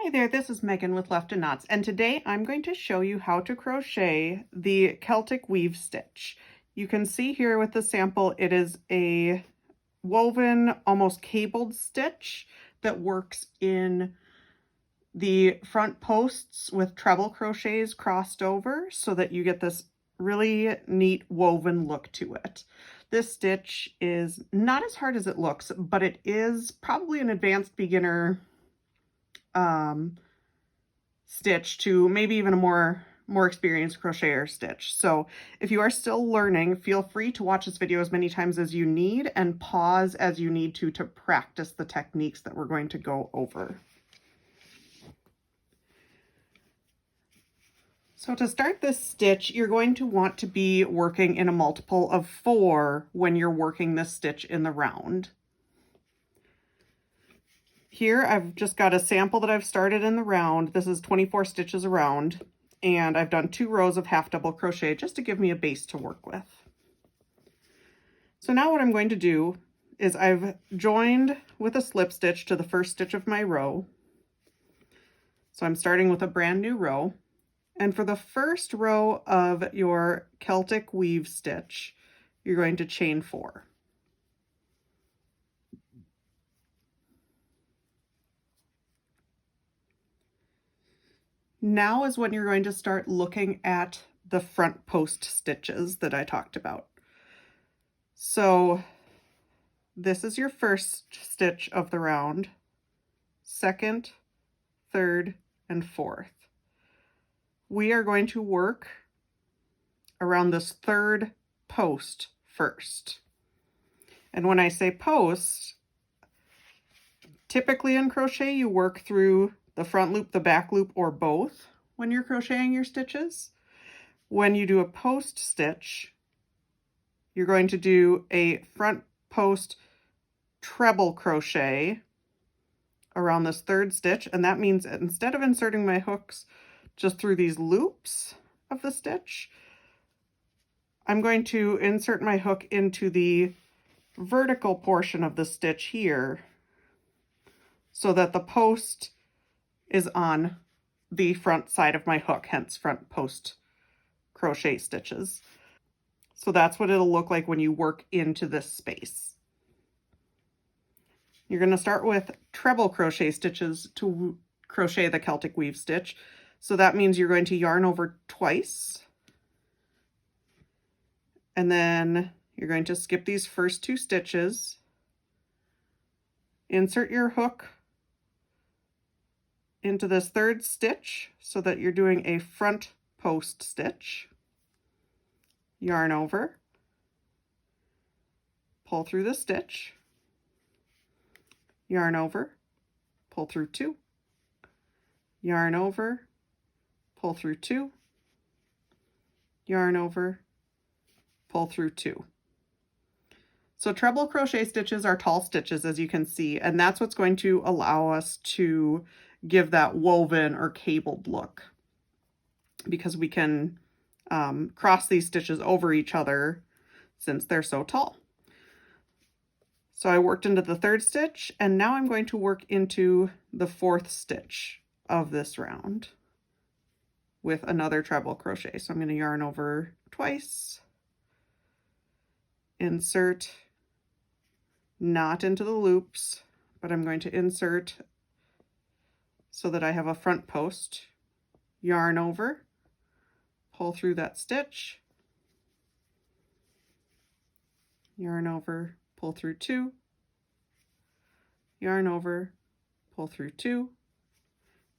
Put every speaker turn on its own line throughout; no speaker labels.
Hi there, this is Megan with Left in Knots, and today I'm going to show you how to crochet the Celtic Weave Stitch. You can see here with the sample, it is a woven, almost cabled stitch that works in the front posts with treble crochets crossed over so that you get this really neat woven look to it. This stitch is not as hard as it looks, but it is probably an advanced beginner stitch to maybe even a more experienced crocheter stitch. So if you are still learning, feel free to watch this video as many times as you need and pause as you need to practice the techniques that we're going to go over. So to start this stitch, you're going to want to be working in a multiple of 4 when you're working this stitch in the round. Here I've just got a sample that I've started in the round. This is 24 stitches around, and I've done 2 rows of half double crochet just to give me a base to work with. So now what I'm going to do is I've joined with a slip stitch to the first stitch of my row. So I'm starting with a brand new row. And for the first row of your Celtic Weave Stitch, you're going to chain 4. Now is when you're going to start looking at the front post stitches that I talked about. So this is your first stitch of the round, second, third, and fourth. We are going to work around this third post first. And when I say post, typically in crochet you work through the front loop, the back loop, or both when you're crocheting your stitches. When you do a post stitch, you're going to do a front post treble crochet around this third stitch, and that means instead of inserting my hooks just through these loops of the stitch, I'm going to insert my hook into the vertical portion of the stitch here so that the post is on the front side of my hook, hence front post crochet stitches. So that's what it'll look like when you work into this space. You're going to start with treble crochet stitches to crochet the Celtic Weave Stitch. So that means you're going to yarn over twice. And then you're going to skip these first 2 stitches. Insert your hook into this third stitch so that you're doing a front post stitch. Yarn over, pull through the stitch, yarn over, pull through 2, yarn over, pull through 2, yarn over, pull through 2. So treble crochet stitches are tall stitches, as you can see, and that's what's going to allow us to give that woven or cabled look, because we can cross these stitches over each other since they're so tall. So I worked into the third stitch, and now I'm going to work into the fourth stitch of this round with another treble crochet. So I'm going to yarn over twice, insert, not into the loops, but I'm going to insert so that I have a front post, yarn over, pull through that stitch, yarn over, pull through 2, yarn over, pull through 2,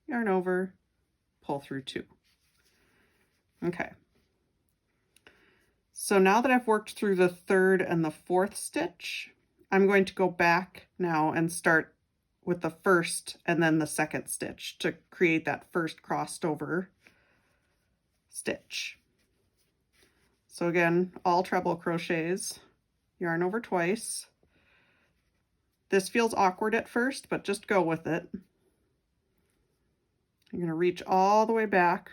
yarn over, pull through 2. Okay. So now that I've worked through the third and the fourth stitch, I'm going to go back now and start with the first and then the second stitch to create that first crossed over stitch. So again, all treble crochets, yarn over twice. This feels awkward at first, but just go with it. I'm going to reach all the way back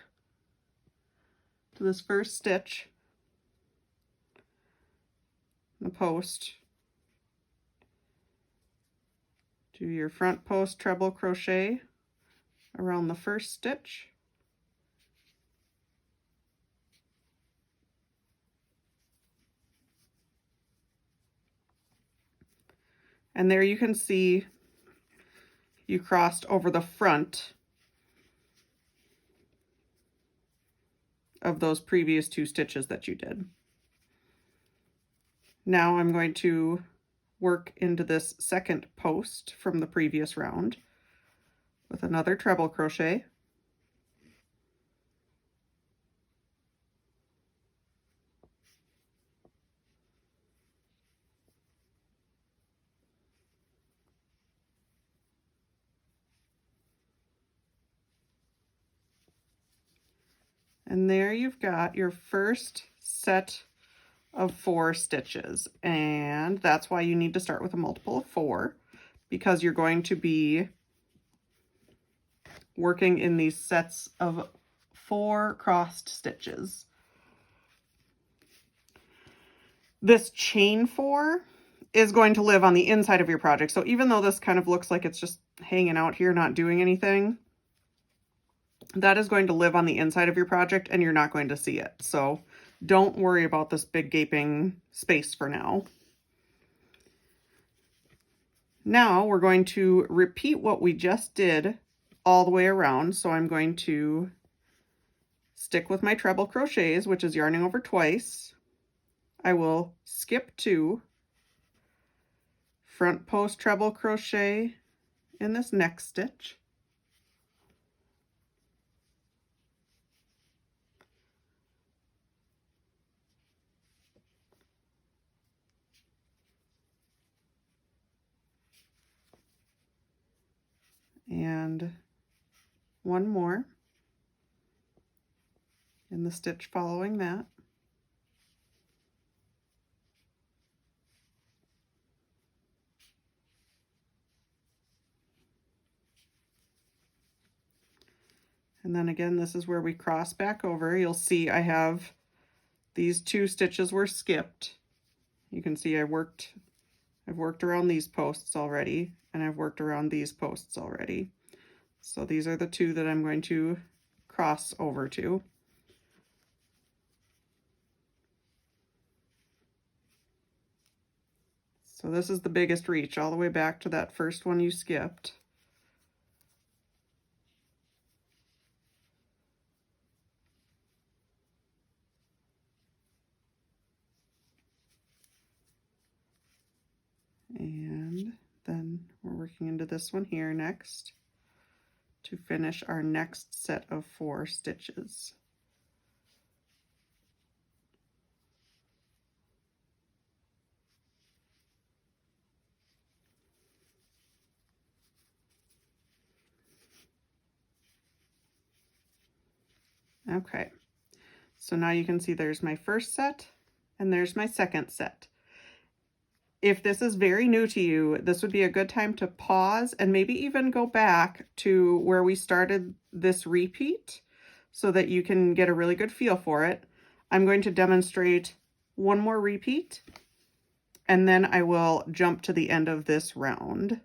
to this first stitch, the post, do your front post treble crochet, around the first stitch. And there you can see you crossed over the front of those previous 2 stitches that you did. Now I'm going to work into this second post from the previous round with another treble crochet. And there you've got your first set of 4 stitches, and that's why you need to start with a multiple of 4, because you're going to be working in these sets of 4 crossed stitches. This chain 4 is going to live on the inside of your project, so even though this kind of looks like it's just hanging out here not doing anything, that is going to live on the inside of your project and you're not going to see it. So don't worry about this big gaping space for now. Now we're going to repeat what we just did all the way around. So I'm going to stick with my treble crochets, which is yarning over twice. I will skip 2, front post treble crochet in this next stitch, and one more in the stitch following that. And then again, this is where we cross back over. You'll see I have these 2 stitches were skipped. You can see I've worked around these posts already, and I've worked around these posts already. So these are the 2 that I'm going to cross over to. So this is the biggest reach, all the way back to that first one you skipped. And then we're working into this one here next to finish our next set of 4 stitches. Okay, so now you can see there's my first set and there's my second set. If this is very new to you, this would be a good time to pause and maybe even go back to where we started this repeat so that you can get a really good feel for it. I'm going to demonstrate one more repeat and then I will jump to the end of this round.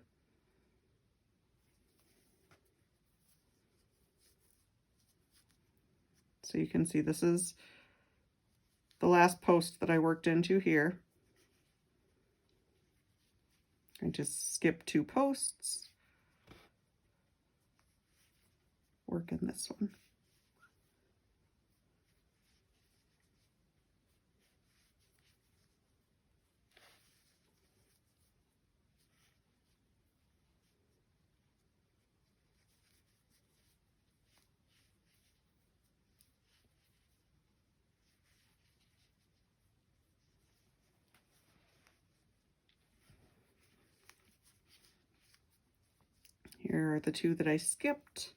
So you can see this is the last post that I worked into here. I just skip 2 posts, work in this one. Here are the 2 that I skipped.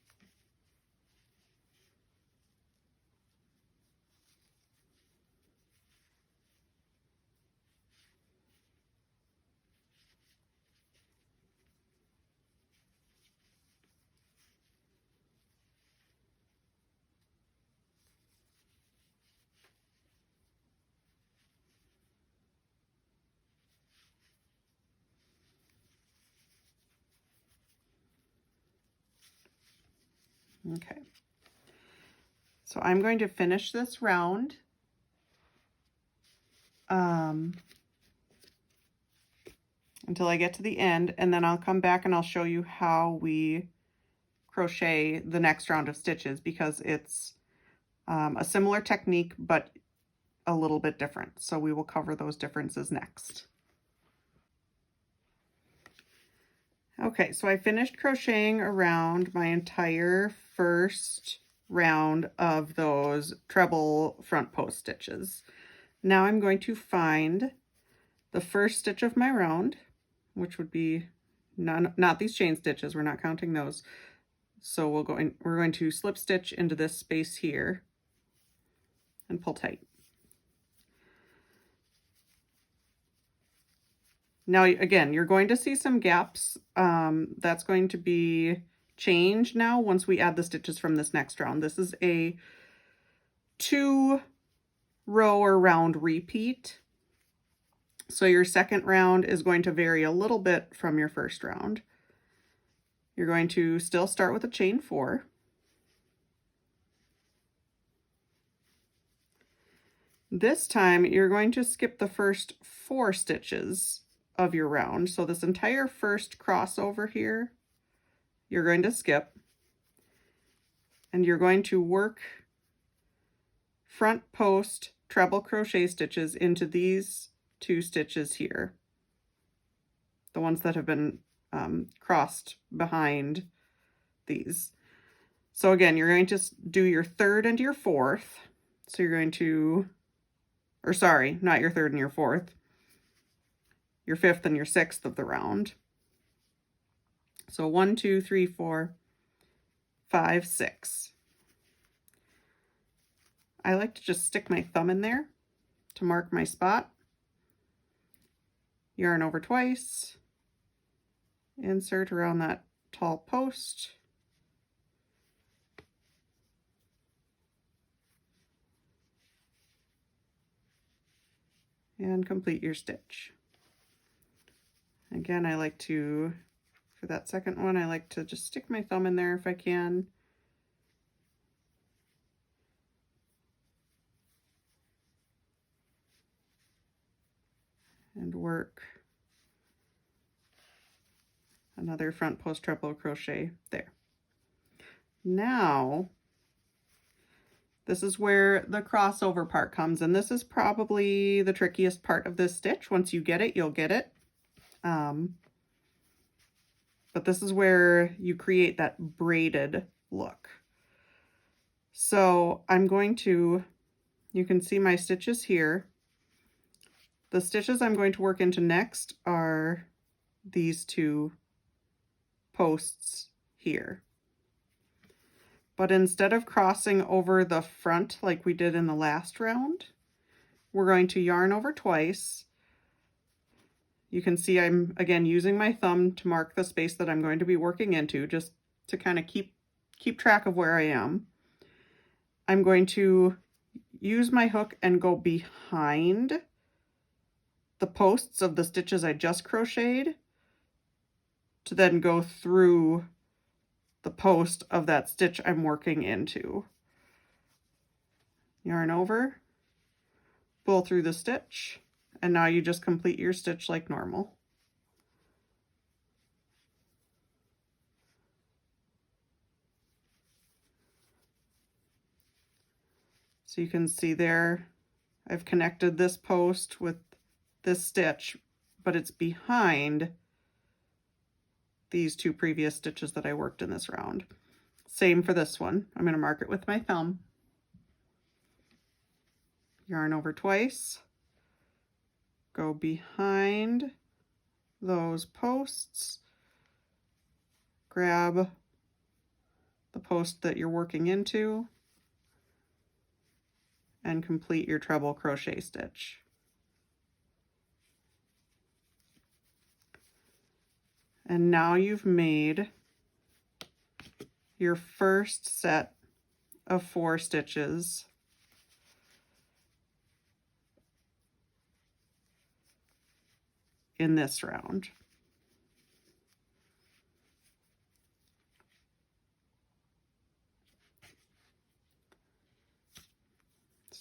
Okay. So I'm going to finish this round. Until I get to the end, and then I'll come back and I'll show you how we crochet the next round of stitches, because it's a similar technique but a little bit different. So we will cover those differences next. Okay, so I finished crocheting around my entire first round of those treble front post stitches. Now I'm going to find the first stitch of my round, which would be not these chain stitches, we're not counting those. So we're going to slip stitch into this space here and pull tight. Now again, you're going to see some gaps. That's going to be changed now once we add the stitches from this next round. This is a 2-row or round repeat. So your second round is going to vary a little bit from your first round. You're going to still start with a chain 4. This time you're going to skip the first 4 stitches of your round. So this entire first crossover here, you're going to skip, and you're going to work front post treble crochet stitches into these 2 stitches here, the ones that have been crossed behind these. So again, you're going to do your 3rd and your 4th. So you're going to, or sorry, not your 3rd and your 4th, your 5th and your 6th of the round. So 1, 2, 3, 4, 5, 6. I like to just stick my thumb in there to mark my spot. Yarn over twice, insert around that tall post, and complete your stitch. Again, I like to, for that second one, I like to just stick my thumb in there if I can. And work another front post treble crochet there. Now, this is where the crossover part comes, and this is probably the trickiest part of this stitch. Once you get it, you'll get it. But this is where you create that braided look. So I'm going to, you can see my stitches here. The stitches I'm going to work into next are these 2 posts here. But instead of crossing over the front like we did in the last round, we're going to yarn over twice. You can see I'm again using my thumb to mark the space that I'm going to be working into, just to kind of keep track of where I am. I'm going to use my hook and go behind the posts of the stitches I just crocheted to then go through the post of that stitch I'm working into. Yarn over, pull through the stitch, and now you just complete your stitch like normal. So you can see there, I've connected this post with this stitch, but it's behind these 2 previous stitches that I worked in this round. Same for this one. I'm going to mark it with my thumb. Yarn over twice, go behind those posts, grab the post that you're working into, and complete your treble crochet stitch. And now you've made your first set of 4 stitches in this round.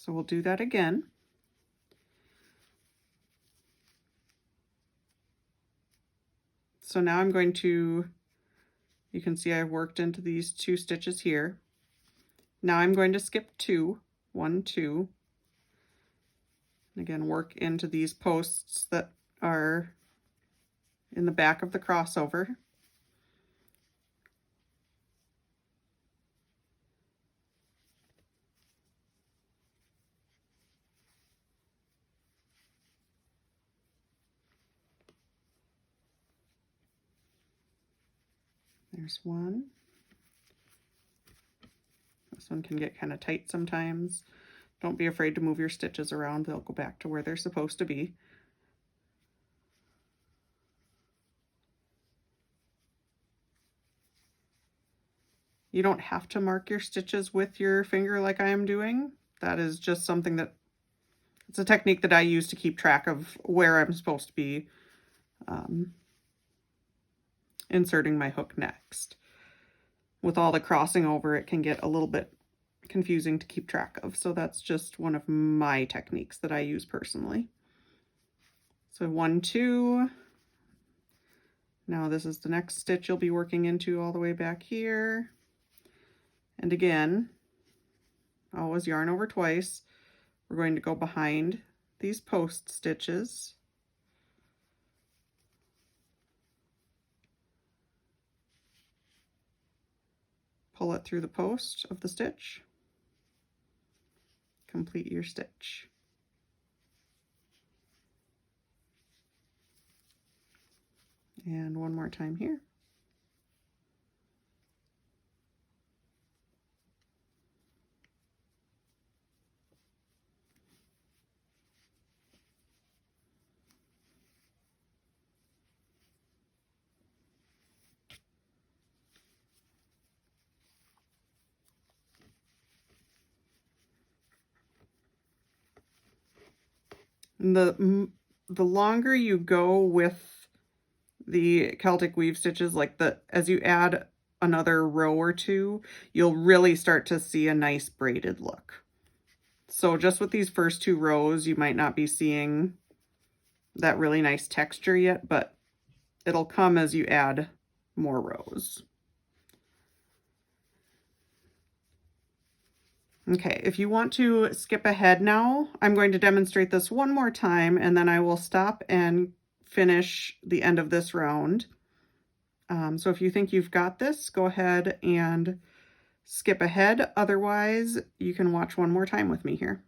So we'll do that again. So now I'm going to, you can see I've worked into these 2 stitches here. Now I'm going to skip 2, 1, 2. And again, work into these posts that are in the back of the crossover. There's one. This one can get kind of tight sometimes. Don't be afraid to move your stitches around. They'll go back to where they're supposed to be. You don't have to mark your stitches with your finger like I am doing. That is just something that, it's a technique that I use to keep track of where I'm supposed to be inserting my hook next. With all the crossing over, it can get a little bit confusing to keep track of. So that's just one of my techniques that I use personally. So 1, 2. Now this is the next stitch you'll be working into all the way back here. And again, always yarn over twice. We're going to go behind these post stitches. Pull it through the post of the stitch. Complete your stitch. And one more time here. The longer you go with the Celtic weave stitches, like as you add another row or 2, you'll really start to see a nice braided look. So just with these first 2 rows, you might not be seeing that really nice texture yet, but it'll come as you add more rows. Okay, if you want to skip ahead now, I'm going to demonstrate this one more time, and then I will stop and finish the end of this round. So if you think you've got this, go ahead and skip ahead. Otherwise, you can watch one more time with me here.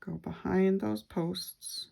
Go behind those posts.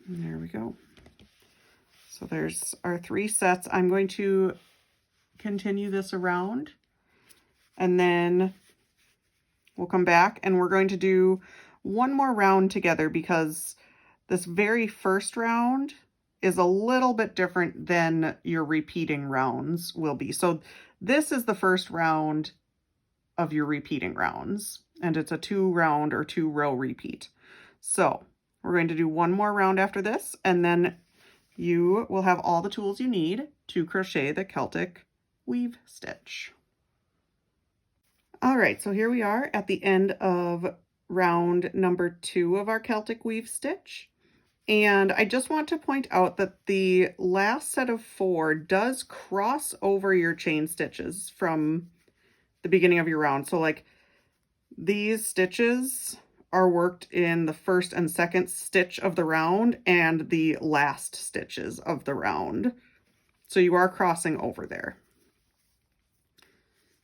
And there we go. So there's our 3 sets. I'm going to continue this around, and then we'll come back and we're going to do one more round together, because this very first round is a little bit different than your repeating rounds will be. So this is the first round of your repeating rounds, and it's a 2 round or 2 row repeat. So we're going to do one more round after this, and then you will have all the tools you need to crochet the Celtic Weave Stitch. All right, so here we are at the end of round number 2 of our Celtic Weave Stitch. And I just want to point out that the last set of 4 does cross over your chain stitches from the beginning of your round. So like these stitches are worked in the first and second stitch of the round and the last stitches of the round. So you are crossing over there.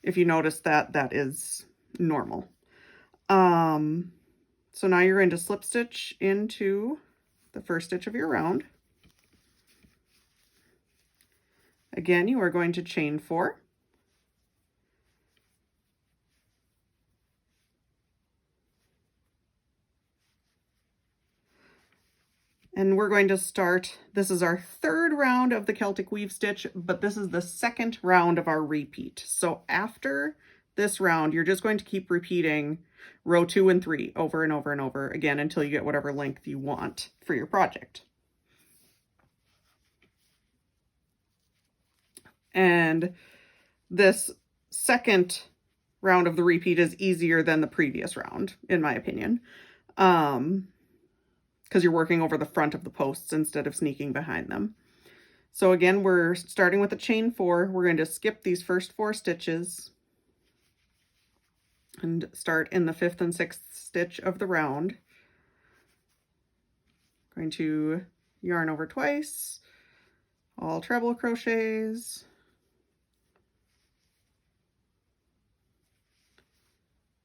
If you notice that, that is normal. So now you're going to slip stitch into the first stitch of your round. Again, you are going to chain 4. And we're going to start, this is our 3rd round of the Celtic Weave Stitch, but this is the 2nd round of our repeat. So after this round, you're just going to keep repeating row 2 and 3 over and over and over again until you get whatever length you want for your project. And this 2nd round of the repeat is easier than the previous round, in my opinion. Because you're working over the front of the posts instead of sneaking behind them. So again, we're starting with a chain 4. We're going to skip these first 4 stitches and start in the 5th and 6th stitch of the round. Going to yarn over twice, all treble crochets,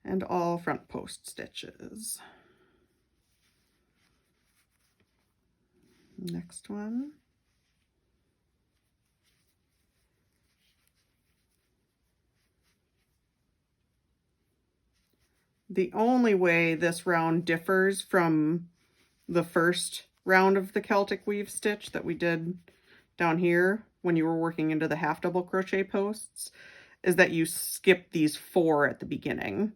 and all front post stitches. Next one. The only way this round differs from the first round of the Celtic Weave Stitch that we did down here when you were working into the half double crochet posts is that you skip these 4 at the beginning.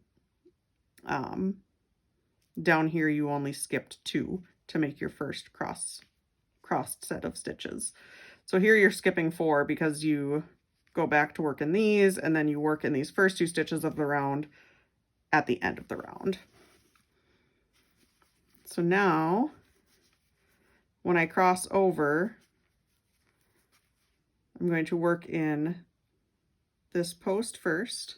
Down here you only skipped 2 to make your first crossed set of stitches. So here you're skipping 4 because you go back to work in these and then you work in these first 2 stitches of the round at the end of the round. So now when I cross over, I'm going to work in this post first.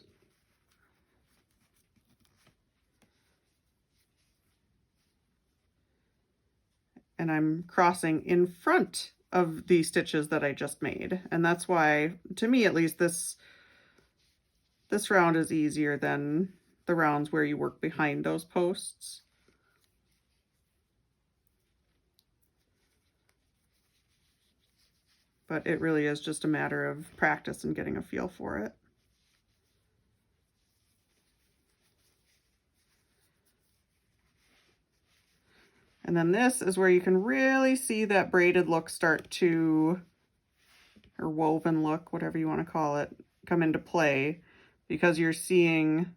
And I'm crossing in front of the stitches that I just made. And that's why, to me at least, this round is easier than the rounds where you work behind those posts. But it really is just a matter of practice and getting a feel for it. And then this is where you can really see that braided look start to, or woven look, whatever you want to call it, come into play, because you're seeing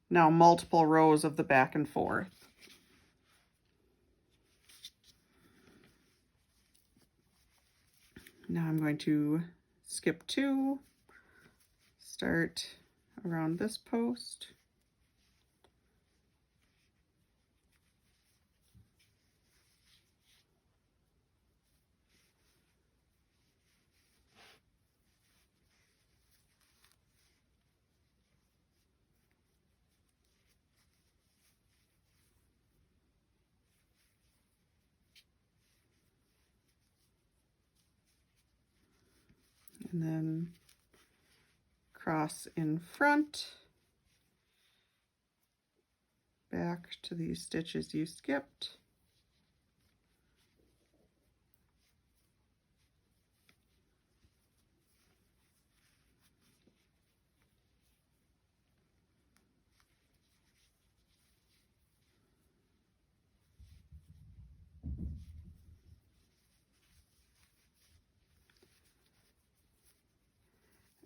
now multiple rows of the back and forth. Now I'm going to skip 2, start around this post. And then cross in front, back to these stitches you skipped.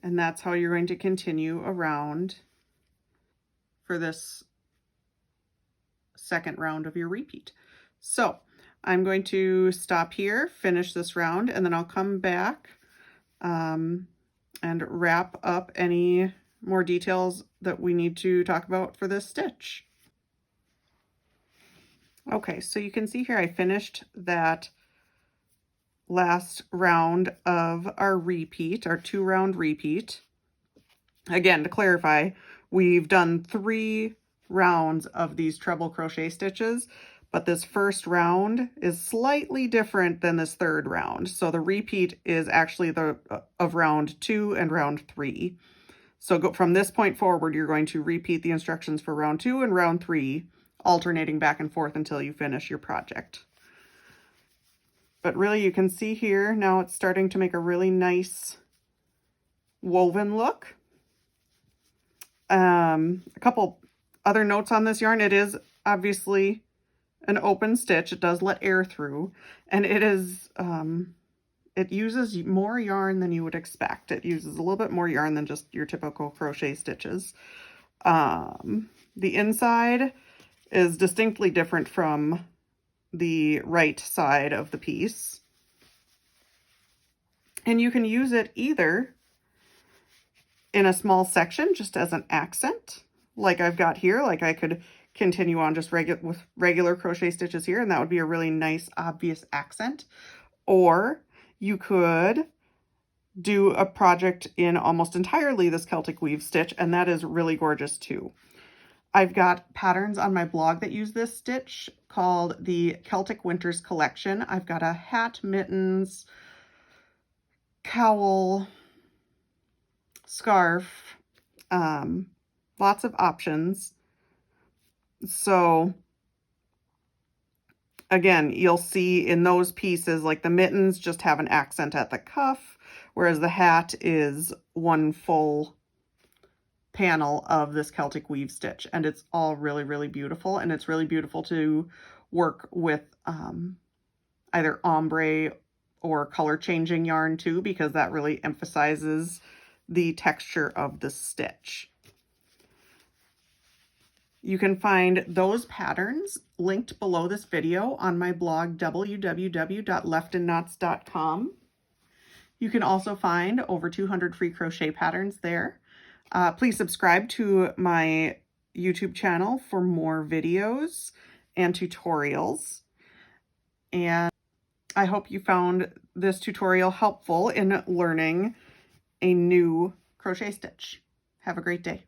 And that's how you're going to continue around for this 2nd round of your repeat. So I'm going to stop here, finish this round, and then I'll come back and wrap up any more details that we need to talk about for this stitch. Okay, so you can see here I finished that last round of our repeat, our 2-round repeat. Again, to clarify, we've done 3 rounds of these treble crochet stitches, but this first round is slightly different than this third round. So the repeat is actually of round 2 and round 3. So from this point forward, you're going to repeat the instructions for round 2 and round 3, alternating back and forth until you finish your project. But really, you can see here, now it's starting to make a really nice woven look. A couple other notes on this yarn. It is obviously an open stitch. It does let air through, and it is, it uses more yarn than you would expect. It uses a little bit more yarn than just your typical crochet stitches. The inside is distinctly different from the right side of the piece. And you can use it either in a small section just as an accent, like I've got here. Like I could continue on just with regular crochet stitches here, and that would be a really nice, obvious accent. Or you could do a project in almost entirely this Celtic Weave stitch, and that is really gorgeous too. I've got patterns on my blog that use this stitch called the Celtic Winters Collection. I've got a hat, mittens, cowl, scarf, lots of options. So again, you'll see in those pieces, like the mittens just have an accent at the cuff, whereas the hat is one full panel of this Celtic Weave stitch, and it's all really, really beautiful. And it's really beautiful to work with either ombre or color changing yarn too, because that really emphasizes the texture of the stitch. You can find those patterns linked below this video on my blog, www.leftinknots.com. You can also find over 200 free crochet patterns there. Please subscribe to my YouTube channel for more videos and tutorials. And I hope you found this tutorial helpful in learning a new crochet stitch. Have a great day.